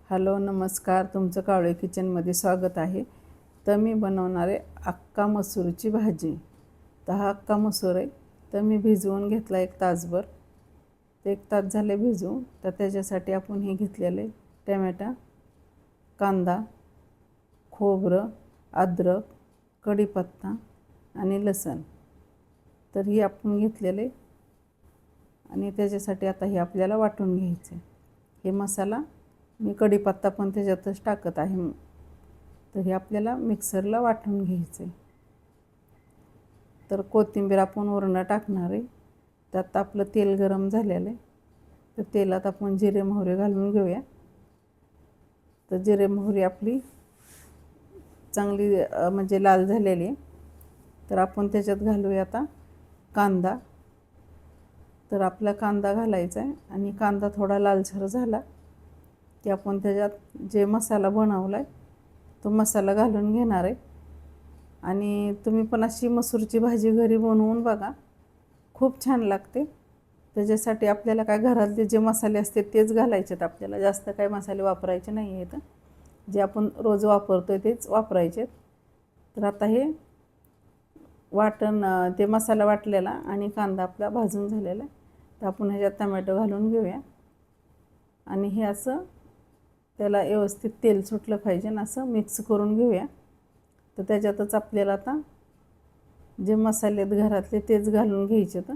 Hello नमस्कार, तुमचं कावळे किचनमध्ये स्वागत आहे. तर मी बनवणार आहे अख्खा मसूरची भाजी. तर हा अख्खा मसूर आहे, तर मी भिजवून घेतला 1 तासभर. ते 1 तास झाले भिजवून. तर त्याच्यासाठी आपण हे घेतलेले टमॅटा, कांदा, खोबरं, अद्रक, कढीपत्ता आणि लसूण. तर हे आपण घेतलेले आणि त्याच्यासाठी आता हे आपल्याला वाटून घ्यायचे. हे मसाला मी कढीपत्ता पण त्याच्यातच टाकत आहे. तर हे आपल्याला मिक्सरला वाटून घ्यायचे. तर कोथिंबीर आपण वरून टाकणार आहे. त्यात आपलं तेल गरम झालेलं आहे. तर तेलात आपण जिरे मोहरी घालून घेऊया. तर जिरे मोहरी आपली चांगली म्हणजे लाल झालेली आहे. तर आपण त्याच्यात घालूया आता कांदा. तर आपला कांदा घालायचा आहे आणि कांदा थोडा लालसर झाला की आपण त्याच्यात जे मसाला बनवला आहे तो मसाला घालून घेणार आहे. आणि तुम्ही पण अशी मसूरची भाजी घरी बनवून बघा, खूप छान लागते. त्याच्यासाठी आपल्याला काय घरातले जे मसाले असते तेच घालायचे आहेत. आपल्याला जास्त काही मसाले वापरायचे नाही आहेत. जे आपण रोज वापरतो तेच वापरायचे. तर आता हे वाटण ते मसाला वाटलेला आणि कांदा आपला भाजून झालेला आहे. तर आपण ह्याच्यात टमॅटो घालून घेऊया आणि हे असं त्याला व्यवस्थित तेल सुटलं पाहिजे ना, असं मिक्स करून घेऊया. तर त्याच्यातच आपल्याला आता जे मसाले आहेत घरातले तेच घालून घ्यायचे. तर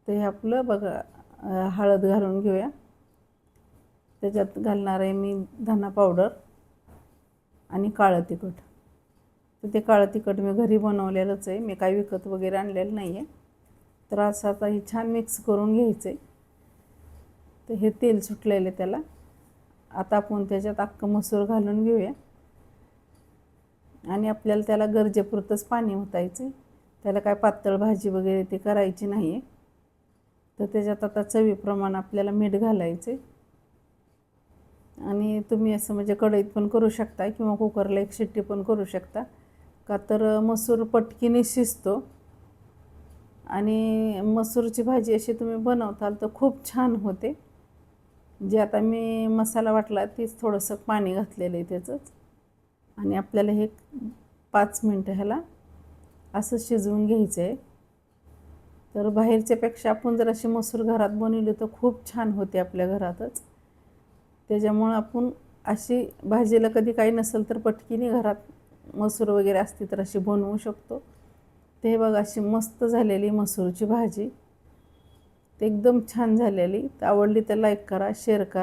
हे आपलं बघा, हळद घालून घेऊया. त्याच्यात घालणार आहे मी धना पावडर आणि काळं तिखट. तर ते काळं तिखट मी घरी बनवलेलंच आहे, मी काही विकत वगैरे आणलेलं नाही आहे. तर असं आता हे छान मिक्स करून घ्यायचं आहे. तर हे तेल सुटलेलं त्याला. आता आपण त्याच्यात अख्खं मसूर घालून घेऊया आणि आपल्याला त्याला गरजेपुरतंच पाणी ओतायचं. त्याला काय पातळ भाजी वगैरे ते करायची नाही आहे. तर त्याच्यात आता चवीप्रमाणे आपल्याला मीठ घालायचे. आणि तुम्ही असं म्हणजे कढईत पण करू शकता किंवा कुकरला 1 शिट्टी पण करू शकता. का तर मसूर पटकीने शिजतो आणि मसूरची भाजी अशी तुम्ही बनवताल तर खूप छान होते. जे आता मी मसाला वाटला तेच थोडंसं पाणी घातलेलं आहे त्याचंच. आणि आपल्याला हे 5 मिनटं ह्याला असं शिजवून घ्यायचं आहे. तर बाहेरच्यापेक्षा आपण जर अशी मसूर घरात बनवली तर खूप छान होते आपल्या घरातच. त्याच्यामुळं आपण अशी भाजीला कधी काही नसेल तर पटकीने घरात मसूर वगैरे असते तर अशी बनवू शकतो. ते बघा अशी मस्त झालेली मसूरची भाजी. ते एकदम छान झालेली. तर आवडली तर लाईक करा, शेअर करा.